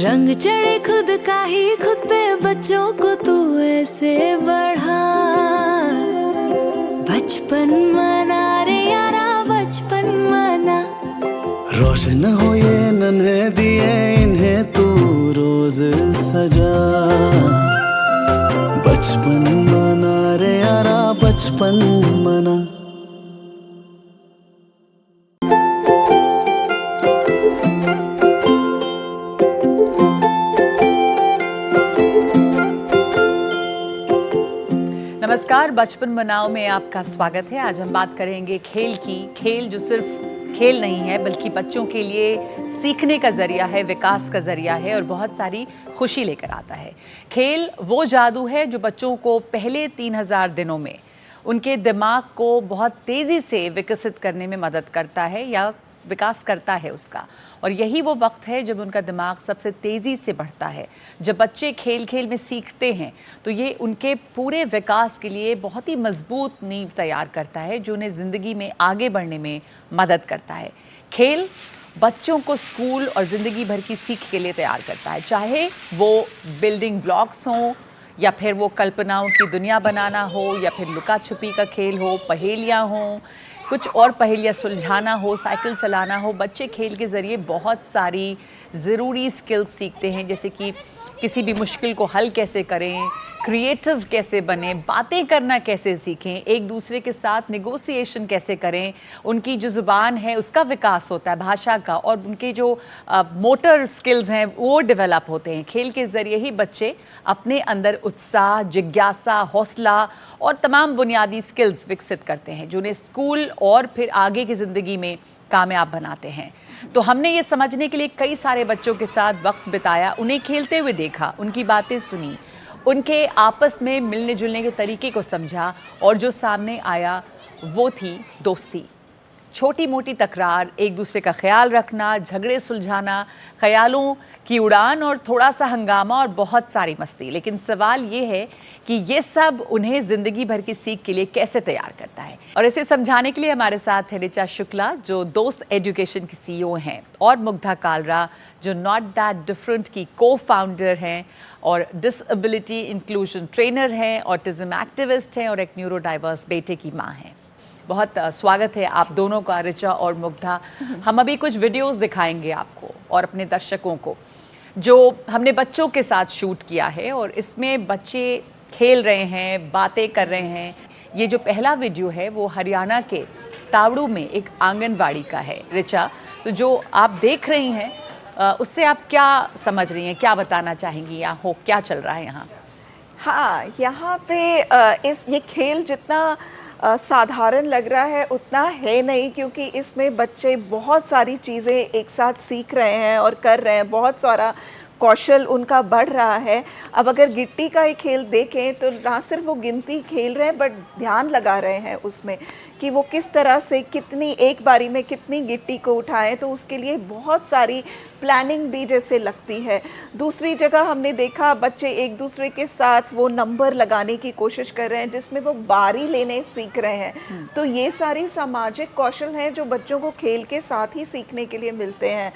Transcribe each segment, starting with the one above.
रंग चढ़े खुद का ही खुद पे बच्चों को तू ऐसे बढ़ा। बचपन मना रे यारा बचपन मना। रोशन हो ये नन्हे दिए इन्हें तू रोज सजा। बचपन मना रे यारा बचपन मना। नमस्कार, बचपन मनाओ में आपका स्वागत है। आज हम बात करेंगे खेल की। खेल जो सिर्फ खेल नहीं है बल्कि बच्चों के लिए सीखने का जरिया है, विकास का जरिया है और बहुत सारी खुशी लेकर आता है। खेल वो जादू है जो बच्चों को पहले 3000 दिनों में उनके दिमाग को बहुत तेज़ी से विकसित करने में मदद करता है या विकास करता है उसका। और यही वो वक्त है जब उनका दिमाग सबसे तेज़ी से बढ़ता है। जब बच्चे खेल खेल में सीखते हैं तो ये उनके पूरे विकास के लिए बहुत ही मजबूत नींव तैयार करता है जो उन्हें ज़िंदगी में आगे बढ़ने में मदद करता है। खेल बच्चों को स्कूल और ज़िंदगी भर की सीख के लिए तैयार करता है, चाहे वो बिल्डिंग ब्लॉक्स हों या फिर वो कल्पनाओं की दुनिया बनाना हो या फिर लुका छुपी का खेल हो, पहेलियाँ हों, कुछ और पहेलियाँ सुलझाना हो, साइकिल चलाना हो। बच्चे खेल के ज़रिए बहुत सारी ज़रूरी स्किल्स सीखते हैं, जैसे कि किसी भी मुश्किल को हल कैसे करें, क्रिएटिव कैसे बने, बातें करना कैसे सीखें, एक दूसरे के साथ नेगोशिएशन कैसे करें। उनकी जो ज़ुबान है उसका विकास होता है, भाषा का, और उनके जो मोटर स्किल्स हैं वो डेवलप होते हैं। खेल के ज़रिए ही बच्चे अपने अंदर उत्साह, जिज्ञासा, हौसला और तमाम बुनियादी स्किल्स विकसित करते हैं जो उन्हें स्कूल और फिर आगे की ज़िंदगी में कामयाब बनाते हैं। तो हमने ये समझने के लिए कई सारे बच्चों के साथ वक्त बिताया, उन्हें खेलते हुए देखा, उनकी बातें सुनी, उनके आपस में मिलने जुलने के तरीके को समझा और जो सामने आया वो थी दोस्ती। छोटी मोटी तकरार, एक दूसरे का ख्याल रखना, झगड़े सुलझाना, ख्यालों की उड़ान और थोड़ा सा हंगामा और बहुत सारी मस्ती। लेकिन सवाल ये है कि ये सब उन्हें ज़िंदगी भर की सीख के लिए कैसे तैयार करता है। और इसे समझाने के लिए हमारे साथ है ऋचा शुक्ला जो दोस्त एजुकेशन की CEO हैं, और मुग्धा कालरा जो नॉट दैट डिफरेंट की को-फाउंडर हैं और डिसेबिलिटी इंक्लूजन ट्रेनर हैं, ऑटिज्म एक्टिविस्ट हैं और एक न्यूरो डाइवर्स बेटे की माँ हैं। बहुत स्वागत है आप दोनों का, ऋचा और मुग्धा। हम अभी कुछ वीडियोस दिखाएंगे आपको और अपने दर्शकों को जो हमने बच्चों के साथ शूट किया है, और इसमें बच्चे खेल रहे हैं, बातें कर रहे हैं। ये जो पहला वीडियो है वो हरियाणा के तावड़ू में एक आंगनबाड़ी का है। ऋचा, तो जो आप देख रही हैं उससे आप क्या समझ रही हैं, क्या बताना चाहेंगी, या हो क्या चल रहा है यहाँ? हाँ, यहाँ पे ये खेल जितना साधारण लग रहा है उतना है नहीं, क्योंकि इसमें बच्चे बहुत सारी चीज़ें एक साथ सीख रहे हैं और कर रहे हैं, बहुत सारा कौशल उनका बढ़ रहा है। अब अगर गिट्टी का ये खेल देखें तो ना सिर्फ वो गिनती खेल रहे हैं बट ध्यान लगा रहे हैं उसमें कि वो किस तरह से कितनी एक बारी में कितनी गिट्टी को उठाएं, तो उसके लिए बहुत सारी प्लानिंग भी जैसे लगती है। दूसरी जगह हमने देखा बच्चे एक दूसरे के साथ वो नंबर लगाने की कोशिश कर रहे हैं जिसमें वो बारी लेने सीख रहे हैं। तो ये सारी सामाजिक कौशल हैं जो बच्चों को खेल के साथ ही सीखने के लिए मिलते हैं।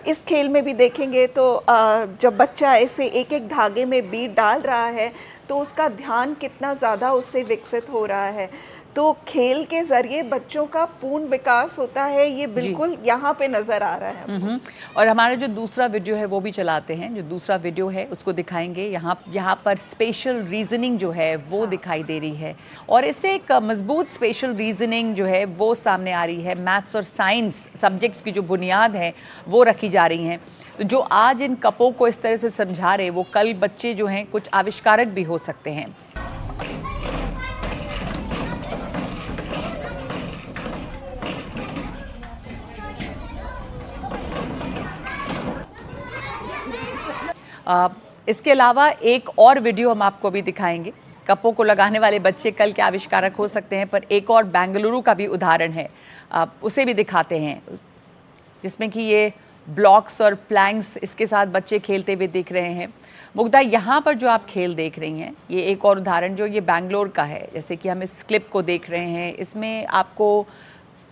इस खेल में भी देखेंगे तो जब बच्चा ऐसे एक एक धागे में बीट डाल रहा है तो उसका ध्यान कितना ज़्यादा उससे विकसित हो रहा है। तो खेल के ज़रिए बच्चों का पूर्ण विकास होता है, ये बिल्कुल यहाँ पे नज़र आ रहा है। और हमारा जो दूसरा वीडियो है वो भी चलाते हैं। जो दूसरा वीडियो है उसको दिखाएंगे। यहाँ पर स्पेशल रीजनिंग जो है वो दिखाई दे रही है, और इससे एक मजबूत स्पेशल रीजनिंग जो है वो सामने आ रही है। मैथ्स और साइंस सब्जेक्ट्स की जो बुनियाद है वो रखी जा रही हैं। तो जो आज इन कपों को इस तरह से समझा रहे वो कल बच्चे जो हैं कुछ आविष्कारक भी हो सकते हैं। इसके अलावा एक और वीडियो हम आपको भी दिखाएंगे। कपों को लगाने वाले बच्चे कल के आविष्कारक हो सकते हैं, पर एक और बेंगलुरु का भी उदाहरण है, उसे भी दिखाते हैं, जिसमें कि ये ब्लॉक्स और प्लैंक्स इसके साथ बच्चे खेलते हुए दिख रहे हैं। मुग्धा, यहाँ पर जो आप खेल देख रही हैं ये एक और उदाहरण जो ये बेंगलोर का है। जैसे कि हम इस क्लिप को देख रहे हैं, इसमें आपको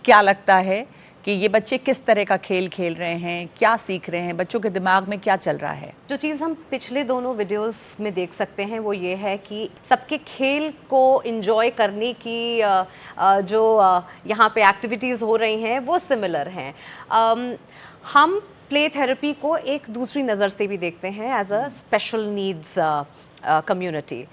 क्या लगता है कि ये बच्चे किस तरह का खेल खेल रहे हैं, क्या सीख रहे हैं, बच्चों के दिमाग में क्या चल रहा है। जो चीज़ हम पिछले दोनों वीडियोस में देख सकते हैं वो ये है कि सबके खेल को एंजॉय करने की जो यहाँ पे एक्टिविटीज़ हो रही हैं वो सिमिलर हैं। हम प्ले थेरेपी को एक दूसरी नज़र से भी देखते हैं as a special needs community.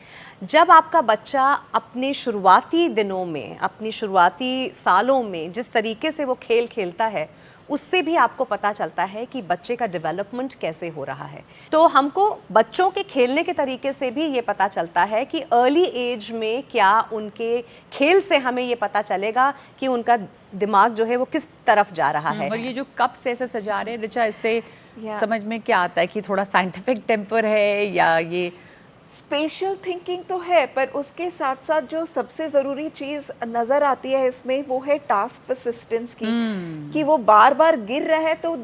जब आपका बच्चा अपने शुरुआती दिनों में, अपनी शुरुआती सालों में जिस तरीके से वो खेल खेलता है, उससे भी आपको पता चलता है कि बच्चे का डेवलपमेंट कैसे हो रहा है। तो हमको बच्चों के खेलने के तरीके से भी ये पता चलता है कि अर्ली एज में क्या उनके खेल से हमें ये पता चलेगा कि उनका दिमाग जो है वो किस तरफ जा रहा है। और ये जो कप्स ऐसे सजा रहे हैं रिचा, इससे Yeah. समझ में क्या आता है कि थोड़ा साइंटिफिक टेम्पर है या ये स्पेशल थिंकिंग तो है, पर उसके साथ साथ जो सबसे ज़रूरी चीज़ नज़र आती है इसमें वो है टास्क परसिस्टेंस की। कि वो बार बार गिर रहा है तो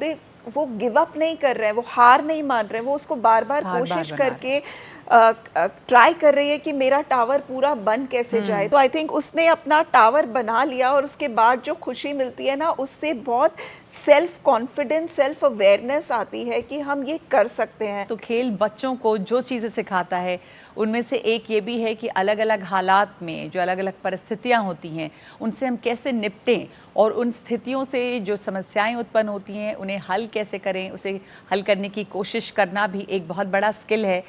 वो गिव अप नहीं कर रहे हैं, वो हार नहीं मान रहे हैं, वो उसको बार बार कोशिश करके ट्राई कर रही है कि मेरा टावर पूरा बन कैसे जाए। तो आई थिंक उसने अपना टावर बना लिया और उसके बाद जो खुशी मिलती है ना, उससे बहुत सेल्फ कॉन्फिडेंस, सेल्फ अवेयरनेस आती है कि हम ये कर सकते हैं। तो खेल बच्चों को जो चीज़ें सिखाता है उनमें से एक ये भी है कि अलग अलग हालात में जो अलग अलग परिस्थितियां होती हैं उनसे हम कैसे निपटें, और उन स्थितियों से जो समस्याएं उत्पन्न होती हैं उन्हें हल कैसे करें, उसे हल करने की कोशिश करना भी एक बहुत बड़ा स्किल है।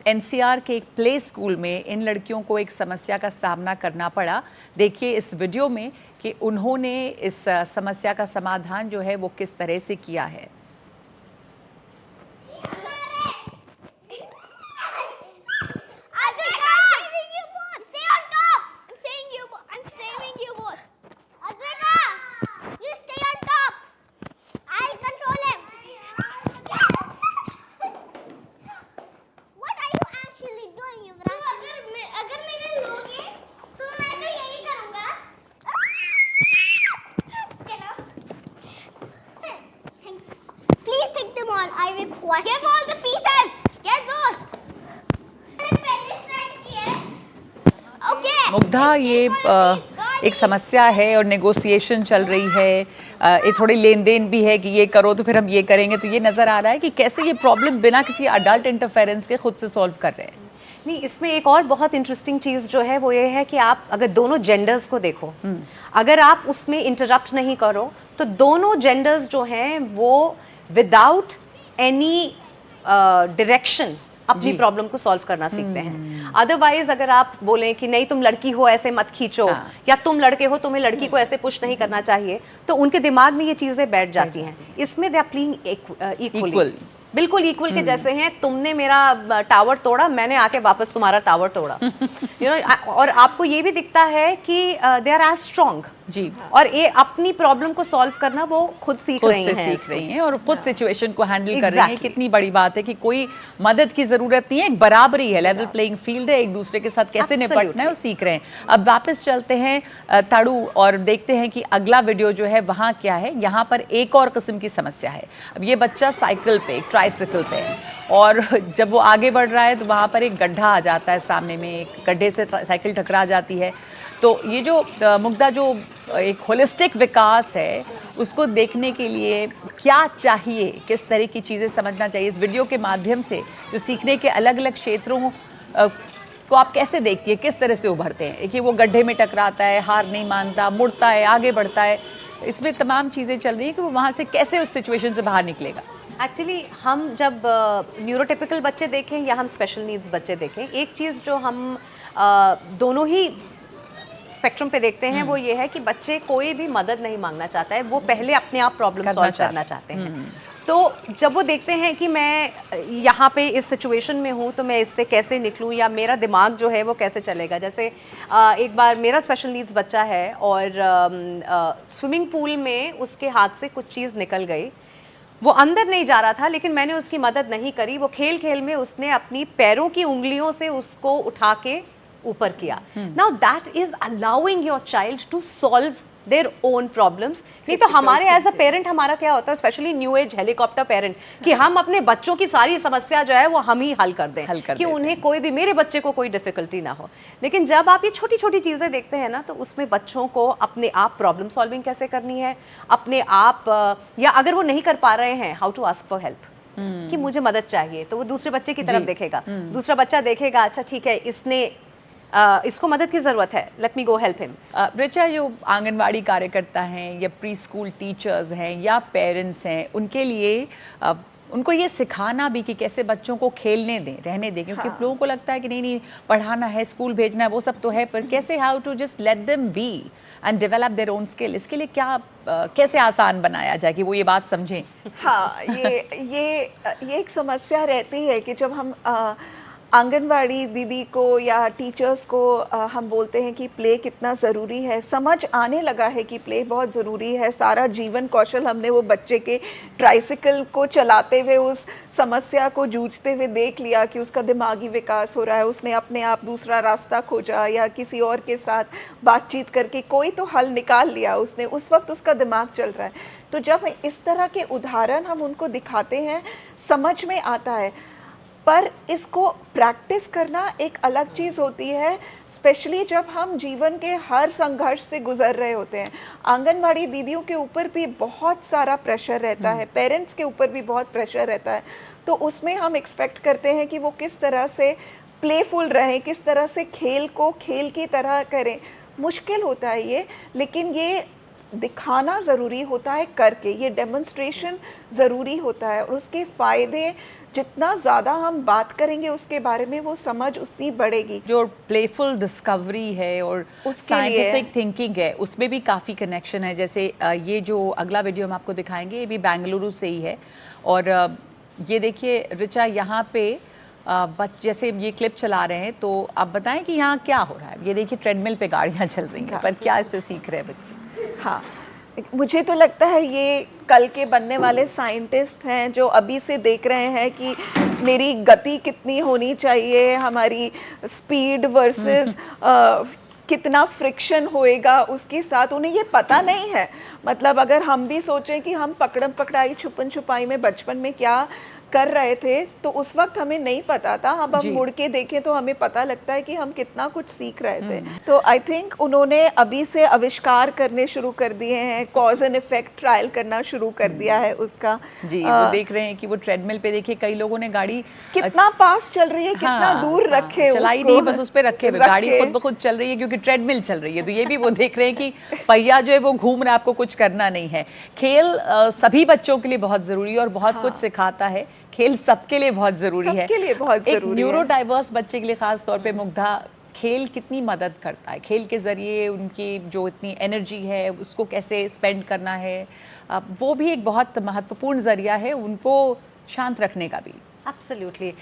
एनसीआर के एक प्ले स्कूल में इन लड़कियों को एक समस्या का सामना करना पड़ा। देखिए इस वीडियो में कि उन्होंने इस समस्या का समाधान जो है वो किस तरह से किया है। Give all the pieces. Get those. Okay. Mugdha, ये एक समस्या है और नेगोशिएशन चल रही है, ये थोड़ी लेन देन भी है कि ये करो तो फिर हम ये करेंगे। तो ये नज़र आ रहा है कि कैसे ये प्रॉब्लम बिना किसी अडल्ट इंटरफेरेंस के खुद से सॉल्व कर रहे हैं। नहीं, इसमें एक और बहुत इंटरेस्टिंग चीज़ जो है वो ये है कि आप अगर दोनों जेंडर्स को देखो, अगर आप उसमें इंटरप्ट नहीं करो तो दोनों जेंडर्स जो हैं वो विदाउट एनी डायरेक्शन अपनी प्रॉब्लम को सॉल्व करना सीखते हैं। अदरवाइज अगर आप बोलें कि नहीं तुम लड़की हो ऐसे मत खींचो, या तुम लड़के हो तुम्हें लड़की को ऐसे पुश नहीं करना चाहिए, तो उनके दिमाग में ये चीजें बैठ जाती हैं। इसमें दे आर प्लेइंग इक्वली, बिल्कुल इक्वल के जैसे हैं। तुमने मेरा टावर तोड़ा, मैंने आके वापस तुम्हारा टावर तोड़ा। और आपको ये भी दिखता है कि दे आर एज स्ट्रॉन्ग जी, और ये अपनी प्रॉब्लम को सॉल्व करना वो खुद सीख रही हैं और खुद सिचुएशन को हैंडल कर रही हैं। कितनी बड़ी बात है कि कोई मदद की जरूरत नहीं है, एक बराबरी है, लेवल प्लेइंग फील्ड है, एक दूसरे के साथ कैसे निपटना है वो सीख रहे हैं। अब वापस चलते हैं ताड़ू और देखते हैं कि अगला वीडियो जो है वहाँ क्या है। यहाँ पर एक और किस्म की समस्या है। अब ये बच्चा साइकिल पे, एक ट्राइसाइकिल पे है, और जब वो आगे बढ़ रहा है तो वहाँ पर एक गड्ढा आ जाता है सामने में, एक गड्ढे से साइकिल टकरा जाती है। तो ये जो मुग्धा, जो एक होलिस्टिक विकास है उसको देखने के लिए क्या चाहिए, किस तरह की चीज़ें समझना चाहिए इस वीडियो के माध्यम से, जो सीखने के अलग अलग क्षेत्रों को आप कैसे देखती है, किस तरह से उभरते हैं कि वो गड्ढे में टकराता है, हार नहीं मानता, मुड़ता है, आगे बढ़ता है, इसमें तमाम चीज़ें चल रही हैं कि वो वहाँ से कैसे उस सिचुएशन से बाहर निकलेगा। एक्चुअली हम जब न्यूरोटिपिकल बच्चे देखें या हम स्पेशल नीड्स बच्चे देखें, एक चीज़ जो हम दोनों ही स्पेक्ट्रम पे देखते हैं वो ये है कि बच्चे कोई भी मदद नहीं मांगना चाहता है, वो पहले अपने आप प्रॉब्लम सॉल्व करना चाहते हैं। तो जब वो देखते हैं कि मैं यहाँ पे इस सिचुएशन में हूँ तो मैं इससे कैसे निकलूँ, या मेरा दिमाग जो है वो कैसे चलेगा। जैसे एक बार मेरा स्पेशल नीड्स बच्चा है और स्विमिंग पूल में उसके हाथ से कुछ चीज़ निकल गई, वो अंदर नहीं जा रहा था लेकिन मैंने उसकी मदद नहीं करी। वो खेल खेल में उसने अपनी पैरों की उंगलियों से उसको उठा के ऊपर किया। Now that is allowing your child to solve their own problems. नहीं तो हमारे एज अ पेरेंट हमारा क्या होता है, specially new age helicopter parent, कि हम अपने बच्चों की सारी समस्या जो है वो हम ही हल कर दें, कि उन्हें कोई भी, मेरे बच्चे को कोई डिफिकल्टी ना हो। लेकिन जब आप ये छोटी छोटी चीज़ें देखते हैं ना, तो उसमें बच्चों को अपने आप प्रॉब्लम सॉल्विंग कैसे करनी है, अपने आप, या अगर वो नहीं कर पा रहे हैं, how to ask for help, कि मुझे मदद चाहिए, तो वो दूसरे बच्चे की तरफ देखेगा, दूसरा बच्चा देखेगा अच्छा ठीक है इसने इसको मदद की जरूरत है, लेट मी गो हेल्प हिम। रिचा, जो आंगनवाड़ी कार्यकर्ता हैं या प्री स्कूल टीचर्स हैं या पेरेंट्स हैं, उनके लिए उनको ये सिखाना भी कि कैसे बच्चों को खेलने दें, रहने दें, क्योंकि लोगों को लगता है कि नहीं पढ़ाना है, स्कूल भेजना है, वो सब तो है, पर कैसे how to just let them be and develop their own skill, इसके लिए क्या कैसे आसान बनाया जाए कि वो ये बात समझें? हाँ, ये एक समस्या रहती है कि जब हम आंगनवाड़ी दीदी को या टीचर्स को हम बोलते हैं कि प्ले कितना ज़रूरी है, समझ आने लगा है कि प्ले बहुत ज़रूरी है। सारा जीवन कौशल हमने वो बच्चे के ट्राइसिकल को चलाते हुए उस समस्या को जूझते हुए देख लिया कि उसका दिमागी विकास हो रहा है, उसने अपने आप दूसरा रास्ता खोजा या किसी और के साथ बातचीत करके कोई तो हल निकाल लिया उसने, उस वक्त उसका दिमाग चल रहा है। तो जब इस तरह के उदाहरण हम उनको दिखाते हैं, समझ में आता है, पर इसको प्रैक्टिस करना एक अलग चीज़ होती है, स्पेशली जब हम जीवन के हर संघर्ष से गुजर रहे होते हैं। आंगनवाड़ी दीदियों के ऊपर भी बहुत सारा प्रेशर रहता है, पेरेंट्स के ऊपर भी बहुत प्रेशर रहता है, तो उसमें हम एक्सपेक्ट करते हैं कि वो किस तरह से प्लेफुल रहें, किस तरह से खेल को खेल की तरह करें। मुश्किल होता है ये, लेकिन ये दिखाना ज़रूरी होता है करके, ये डेमोन्स्ट्रेशन ज़रूरी होता है, और उसके फ़ायदे जितना ज़्यादा हम बात करेंगे उसके बारे में, वो समझ उतनी बढ़ेगी। जो प्लेफुल डिस्कवरी है और साइंटिफिक थिंकिंग है, उसमें भी काफ़ी कनेक्शन है। जैसे ये जो अगला वीडियो हम आपको दिखाएंगे, ये भी बेंगलुरु से ही है, और ये देखिए रिचा, यहाँ पे जैसे ये क्लिप चला रहे हैं, तो आप बताएं कि यहाँ क्या हो रहा है। ये देखिए ट्रेडमिल पे गाड़ियाँ चल रही हैं, पर क्या इससे सीख रहे हैं बच्चे? हाँ, मुझे तो लगता है ये कल के बनने वाले साइंटिस्ट हैं जो अभी से देख रहे हैं कि मेरी गति कितनी होनी चाहिए, हमारी स्पीड वर्सेस कितना फ्रिक्शन होएगा उसके साथ, उन्हें ये पता नहीं है। मतलब अगर हम भी सोचें कि हम पकड़म पकड़ाई छुपन छुपाई में बचपन में क्या कर रहे थे, तो उस वक्त हमें नहीं पता था। अब हम मुड़ के देखें तो हमें पता लगता है कि हम कितना कुछ सीख रहे थे। तो आई थिंक उन्होंने अभी से आविष्कार करने शुरू कर दिए हैं, कॉज एंड इफेक्ट ट्रायल करना शुरू कर दिया है उसका। जी, वो देख रहे हैं कि वो ट्रेडमिल पे देखिए कई लोगों ने गाड़ी कितना पास चल रही है, कितना दूर रखे, चलाई नहीं, बस उस पे रखे गाड़ी खुद ब खुद चल रही है क्योंकि ट्रेडमिल चल रही है। तो ये भी वो देख रहे हैं कि पहिया जो है वो घूम रहा है, आपको कुछ करना नहीं है। खेल सभी बच्चों के लिए बहुत जरूरी है और बहुत कुछ सिखाता है। खेल सबके लिए बहुत जरूरी है, सबके लिए बहुत जरूरी है। न्यूरो डाइवर्स बच्चे के लिए खास तौर पे मुग्धा, खेल कितनी मदद करता है, खेल के जरिए उनकी जो इतनी एनर्जी है उसको कैसे स्पेंड करना है, वो भी एक बहुत महत्वपूर्ण जरिया है उनको शांत रखने का भी। एब्सोल्युटली।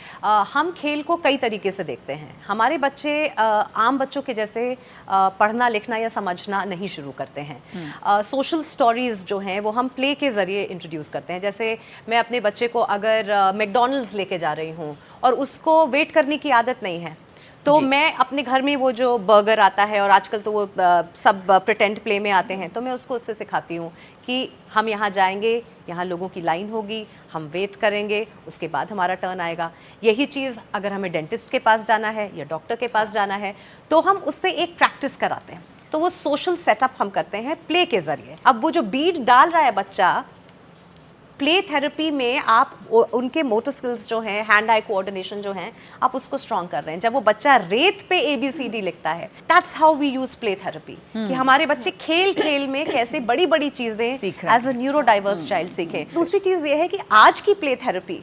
हम खेल को कई तरीके से देखते हैं। हमारे बच्चे आम बच्चों के जैसे पढ़ना लिखना या समझना नहीं शुरू करते हैं। सोशल स्टोरीज जो हैं वो हम प्ले के ज़रिए इंट्रोड्यूस करते हैं। जैसे मैं अपने बच्चे को अगर मैकडॉनल्ड्स लेके जा रही हूँ और उसको वेट करने की आदत नहीं है, तो मैं अपने घर में वो जो बर्गर आता है, और आजकल तो वो सब प्रिटेंड प्ले में आते हैं, तो मैं उसको उससे सिखाती हूँ कि हम यहाँ जाएंगे, यहाँ लोगों की लाइन होगी, हम वेट करेंगे, उसके बाद हमारा टर्न आएगा। यही चीज़ अगर हमें डेंटिस्ट के पास जाना है या डॉक्टर के पास जाना है, तो हम उससे एक प्रैक्टिस कराते हैं। तो वो सोशल सेटअप हम करते हैं प्ले के ज़रिए। अब वो जो बीट डाल रहा है बच्चा, प्ले थेरेपी में आप उनके मोटर स्किल्स जो हैं, हैंड आई कोऑर्डिनेशन जो हैं, आप उसको स्ट्रॉन्ग कर रहे हैं। जब वो बच्चा रेत पे ABCD लिखता है, that's how we use play therapy, कि हमारे बच्चे खेल खेल में कैसे बड़ी बड़ी चीजें as a neurodiverse child सीखें। दूसरी चीज ये है कि आज की प्ले थेरेपी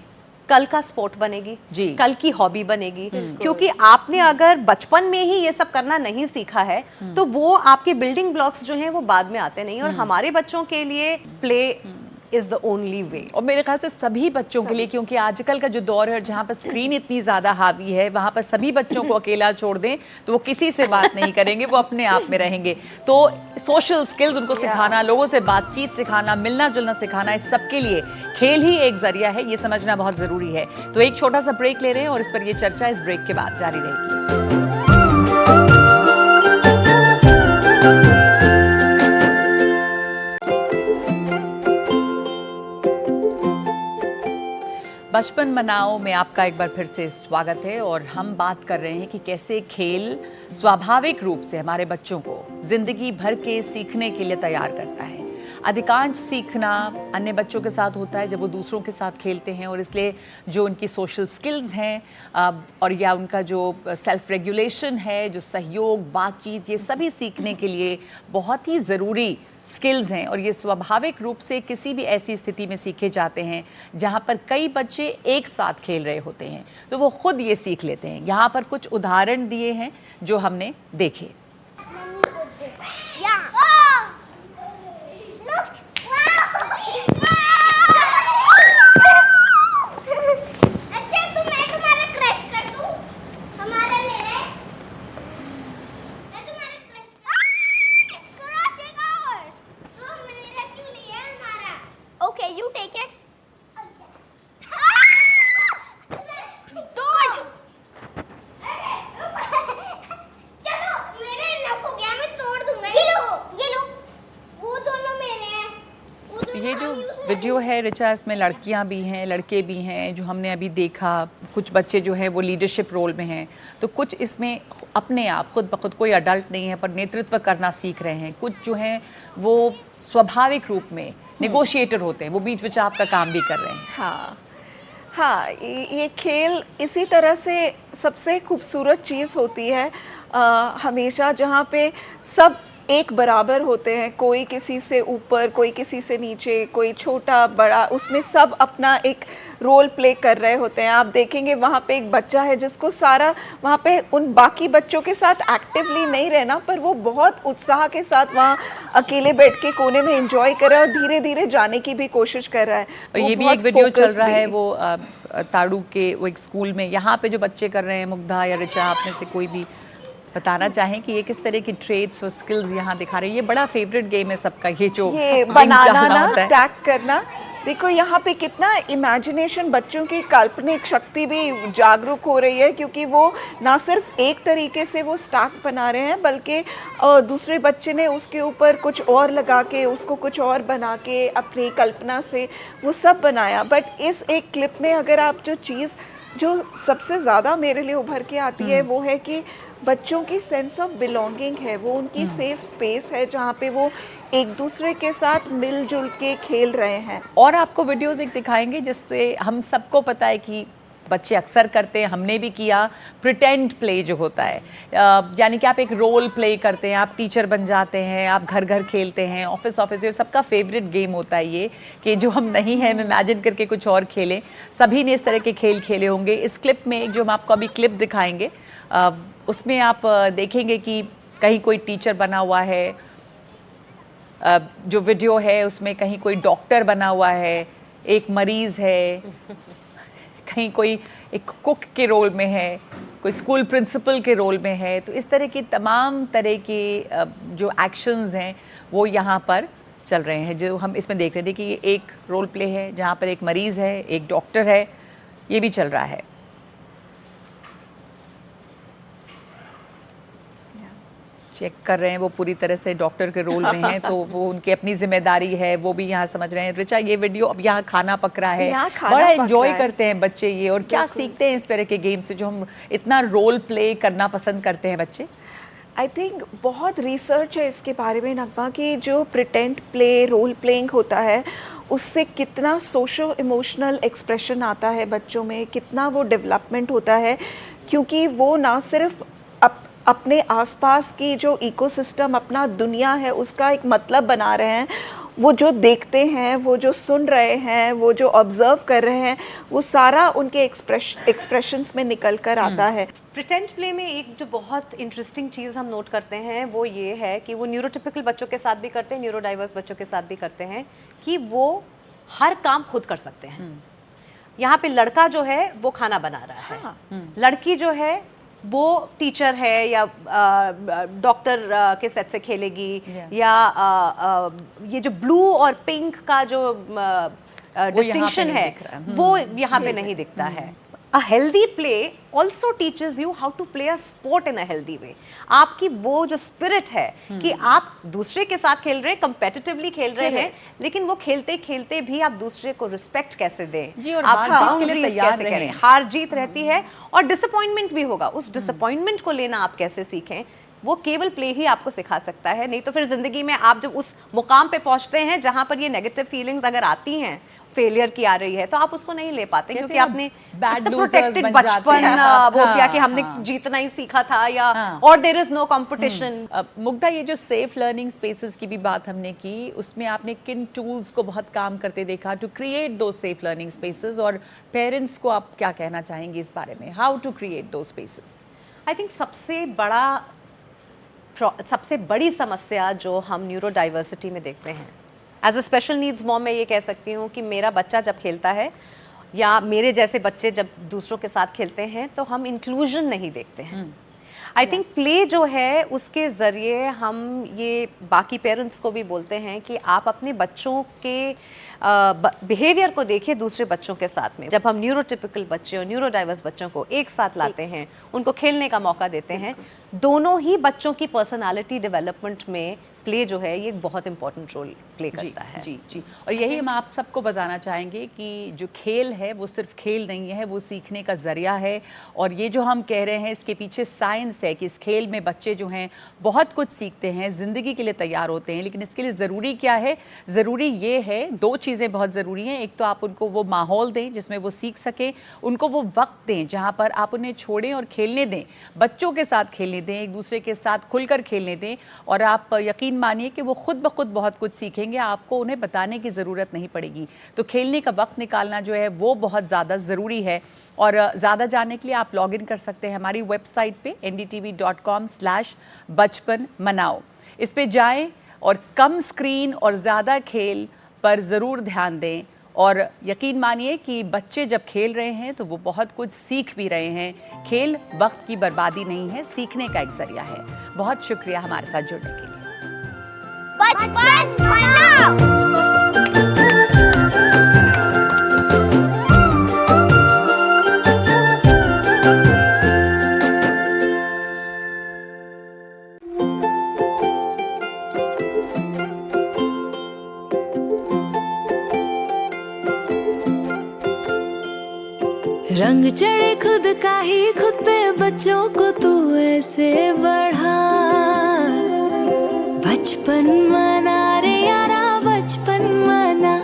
कल का स्पोर्ट बनेगी, कल की हॉबी बनेगी, क्योंकि आपने अगर बचपन में ही ये सब करना नहीं सीखा है तो वो आपके बिल्डिंग ब्लॉक्स जो हैं वो बाद में आते नहीं। और हमारे बच्चों के लिए play is the only way। और मेरे ख्याल से सभी बच्चों के लिए, क्योंकि आजकल का जो दौर है जहाँ पर स्क्रीन इतनी ज़्यादा हावी है, वहाँ पर सभी बच्चों को अकेला छोड़ दें तो वो किसी से बात नहीं करेंगे, वो अपने आप में रहेंगे। तो सोशल स्किल्स उनको सिखाना, लोगों से बातचीत सिखाना, मिलना जुलना सिखाना, इस सबके लिए खेल ही एक जरिया है, ये समझना बहुत ज़रूरी है। तो एक छोटा सा ब्रेक ले रहे हैं और इस पर ये चर्चा इस ब्रेक के बाद जारी रहेगी। बचपन मनाओ में आपका एक बार फिर से स्वागत है और हम बात कर रहे हैं कि कैसे खेल स्वाभाविक रूप से हमारे बच्चों को जिंदगी भर के सीखने के लिए तैयार करता है। अधिकांश सीखना अन्य बच्चों के साथ होता है जब वो दूसरों के साथ खेलते हैं, और इसलिए जो उनकी सोशल स्किल्स हैं और या उनका जो सेल्फ रेगुलेशन है, जो सहयोग, बातचीत, ये सभी सीखने के लिए बहुत ही ज़रूरी स्किल्स हैं। और ये स्वाभाविक रूप से किसी भी ऐसी स्थिति में सीखे जाते हैं जहाँ पर कई बच्चे एक साथ खेल रहे होते हैं, तो वो खुद ये सीख लेते हैं। यहाँ पर कुछ उदाहरण दिए हैं जो हमने देखे। Yeah. Look. अच्छा तो मैं तुम्हारा क्रश कर दूं? हमारा ले रहे? मैं तुम्हारा क्रश कर It's crushing ours. तो मेरा क्यों लिया हमारा? Okay, you take it. Don't. चलो मेरे इनफ हो गया, मैं तोड़ दूंगा। ये लो वो दोनों मेरे हैं। वो दोनों ये जो हम use वीडियो है रिचा, इसमें लड़कियां भी हैं, लड़के भी हैं। जो हमने अभी देखा, कुछ बच्चे जो हैं वो लीडरशिप रोल में हैं, तो कुछ इसमें अपने आप खुद ब खुद, कोई अडल्ट नहीं है पर नेतृत्व करना सीख रहे हैं। कुछ जो हैं वो स्वाभाविक रूप में नेगोशिएटर होते हैं, वो बीच बचाव का काम भी कर रहे हैं। हाँ हाँ, ये खेल इसी तरह से सबसे खूबसूरत चीज़ होती है हमेशा, जहाँ पे सब एक बराबर होते हैं, कोई किसी से ऊपर, कोई किसी से नीचे, कोई छोटा बड़ा, उसमें सब अपना एक रोल प्ले कर रहे होते हैं। आप देखेंगे वहाँ पे एक बच्चा है जिसको सारा वहाँ पे उन बाकी बच्चों के साथ एक्टिवली नहीं रहना, पर वो बहुत उत्साह के साथ वहाँ अकेले बैठ के कोने में एंजॉय कर रहा है और धीरे धीरे जाने की भी कोशिश कर रहा है। और ये भी एक वीडियो चल रहा है वो ताड़ू के वो एक स्कूल में, यहाँ पे जो बच्चे कर रहे हैं। मुग्धा या रिचा, आप में से कोई भी बताना चाहें कि ये किस तरह की ट्रेड्स और स्किल्स यहाँ दिखा रही है? ये बड़ा फेवरेट गेम है सबका, ये जो ये बनाना ना, स्टैक करना। देखो यहाँ पे कितना इमेजिनेशन, बच्चों की काल्पनिक शक्ति भी जागरूक हो रही है, क्योंकि वो ना सिर्फ एक तरीके से वो स्टैक बना रहे हैं, बल्कि दूसरे बच्चे ने उसके ऊपर कुछ और लगा के, उसको कुछ और बना के अपनी कल्पना से वो सब बनाया। बट इस एक क्लिप में अगर आप जो चीज़ जो सबसे ज़्यादा मेरे लिए उभर के आती है वो है कि बच्चों की सेंस ऑफ बिलोंगिंग है, वो उनकी सेफ स्पेस है जहाँ पे वो एक दूसरे के साथ मिलजुल के खेल रहे हैं। और आपको वीडियोस एक दिखाएंगे जिससे हम सबको पता है कि बच्चे अक्सर करते हैं, हमने भी किया, प्रिटेंड प्ले जो होता है, यानी कि आप एक रोल प्ले करते हैं, आप टीचर बन जाते हैं, आप घर घर खेलते हैं, ऑफिस ऑफिस, ये सबका फेवरेट गेम होता है ये, कि जो हम नहीं हैं हम इमेजिन करके कुछ और खेलें। सभी ने इस तरह के खेल खेले होंगे। इस क्लिप में एक जो हम आपको अभी क्लिप दिखाएंगे, उसमें आप देखेंगे कि कहीं कोई टीचर बना हुआ है, जो वीडियो है उसमें कहीं कोई डॉक्टर बना हुआ है, एक मरीज़ है, कहीं कोई एक कुक के रोल में है, कोई स्कूल प्रिंसिपल के रोल में है। तो इस तरह की तमाम तरह के जो एक्शंस हैं वो यहाँ पर चल रहे हैं, जो हम इसमें देख रहे थे कि ये एक रोल प्ले है जहाँ पर एक मरीज़ है, एक डॉक्टर है, ये भी चल रहा है। चेक कर रहे हैं, वो पूरी तरह से डॉक्टर के रोल में हैं, तो वो उनकी अपनी जिम्मेदारी है, वो भी यहाँ समझ रहे हैं। रिचा, ये वीडियो अब यहाँ खाना पक रहा है, बड़ा एंजॉय करते हैं बच्चे ये, और क्या सीखते हैं इस तरह के गेम से जो हम इतना रोल प्ले करना पसंद करते हैं बच्चे? आई थिंक बहुत रिसर्च है इसके बारे में नगमा, कि जो प्रिटेंड प्ले, रोल प्लेइंग होता है, उससे कितना सोशो इमोशनल एक्सप्रेशन आता है बच्चों में, कितना वो डेवलपमेंट होता है, क्योंकि वो ना सिर्फ अपने आसपास की जो इकोसिस्टम, अपना दुनिया है, उसका एक मतलब बना रहे हैं, वो जो देखते हैं, वो जो सुन रहे हैं, वो जो ऑब्जर्व कर रहे हैं, वो सारा उनके एक्सप्रेशंस में निकल कर आता है। प्रिटेंड प्ले में एक जो बहुत इंटरेस्टिंग चीज़ हम नोट करते हैं वो ये है कि वो न्यूरोटिपिकल बच्चों के साथ भी करते हैं, न्यूरो डाइवर्स बच्चों के साथ भी करते हैं, कि वो हर काम खुद कर सकते हैं। यहाँ पे लड़का जो है वो खाना बना रहा है, लड़की जो है वो टीचर है या डॉक्टर के सेट से खेलेगी, या ये जो ब्लू और पिंक का जो डिस्टिंक्शन है वो यहाँ पे नहीं दिखता है। A healthy play also teaches you how to play a sport in a healthy way. आपकी वो जो स्पिरिट है कि आप दूसरे के साथ खेल रहे हैं, competitively खेल रहे हैं, लेकिन वो खेलते खेलते भी आप दूसरे को रिस्पेक्ट कैसे दें, जी, और आप हार जीत के लिए boundaries तैयार कैसे रहें। करें, हार जीत रहती है और डिसअपॉइंटमेंट भी होगा, उस डिसअपॉइंटमेंट को लेना आप कैसे सीखें, वो केवल प्ले ही आपको सिखा सकता है। नहीं तो फिर जिंदगी में आप जब उस मुकाम पे पहुंचते हैं जहां पर ये नेगेटिव फीलिंग्स अगर आती हैं, फेलियर की आ रही है, तो आप उसको नहीं ले पाते क्योंकि आपने bad losers प्रोटेक्टेड बन जाते बचपन हैं। वो किया कि हाँ, हमने हाँ। जीतना ही सीखा था या हाँ। और there is no competition. Mugdha, ये जो सेफ लर्निंग स्पेसेस की भी बात हमने की, उसमें आपने किन टूल्स को बहुत काम करते देखा टू क्रिएट दो सेफ लर्निंग स्पेसेस, और पेरेंट्स को आप क्या कहना चाहेंगे इस बारे में, हाउ टू क्रिएट दो स्पेसेस? आई थिंक सबसे बड़ी समस्या जो हम न्यूरो डाइवर्सिटी में देखते हैं, as a special needs mom मैं ये कह सकती हूँ कि मेरा बच्चा जब खेलता है या मेरे जैसे बच्चे जब दूसरों के साथ खेलते हैं तो हम इंक्लूजन नहीं देखते हैं। आई थिंक प्ले जो है उसके ज़रिए हम ये बाकी पेरेंट्स को भी बोलते हैं कि आप अपने बच्चों के बिहेवियर को देखिए दूसरे बच्चों के साथ में। जब हम न्यूरोटिपिकल बच्चे और न्यूरो डाइवर्स बच्चों को एक साथ लाते हैं, उनको खेलने का मौका देते हैं, दोनों ही बच्चों की पर्सनालिटी डेवलपमेंट में प्ले जो है ये एक बहुत इंपॉर्टेंट रोल प्ले करता है। जी जी, और यही हम आप सबको बताना चाहेंगे कि जो खेल है वो सिर्फ खेल नहीं है, वो सीखने का ज़रिया है। और ये जो हम कह रहे हैं इसके पीछे साइंस है कि इस खेल में बच्चे जो हैं बहुत कुछ सीखते हैं, ज़िंदगी के लिए तैयार होते हैं। लेकिन इसके लिए ज़रूरी क्या है? ज़रूरी ये है, दो चीज़ें बहुत ज़रूरी हैं। एक तो आप उनको वो माहौल दें जिसमें वो सीख सकें, उनको वो वक्त दें जहाँ पर आप उन्हें छोड़ें और खेलने दें, बच्चों के साथ खेलने दें, एक दूसरे के साथ खुलकर खेलने दें। और आप यकीन मानिए कि वो खुद ब खुद बहुत कुछ सीखेंगे, आपको उन्हें बताने की ज़रूरत नहीं पड़ेगी। तो खेलने का वक्त निकालना जो है वो बहुत ज़्यादा ज़रूरी है। और ज़्यादा जानने के लिए आप लॉग इन कर सकते हैं हमारी वेबसाइट पे ndtv.com/बचपन मनाओ। इस पे जाएं और कम स्क्रीन और ज़्यादा खेल पर ज़रूर ध्यान दें। और यकीन मानिए कि बच्चे जब खेल रहे हैं तो वो बहुत कुछ सीख भी रहे हैं। खेल वक्त की बर्बादी नहीं है, सीखने का एक ज़रिया है। बहुत शुक्रिया हमारे साथ जुड़ने के लिए। बचपन मनाओ। रंग चढ़े खुद का ही खुद पे बच्चों को तू ऐसे बढ़ा। बचपन मना रे यारा, बचपन मना।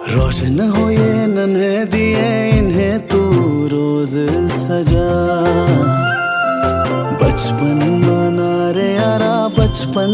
रोशन हो ये नन्हे दिए, इन्हें तू रोज सजा। बचपन मना रे यारा, बचपन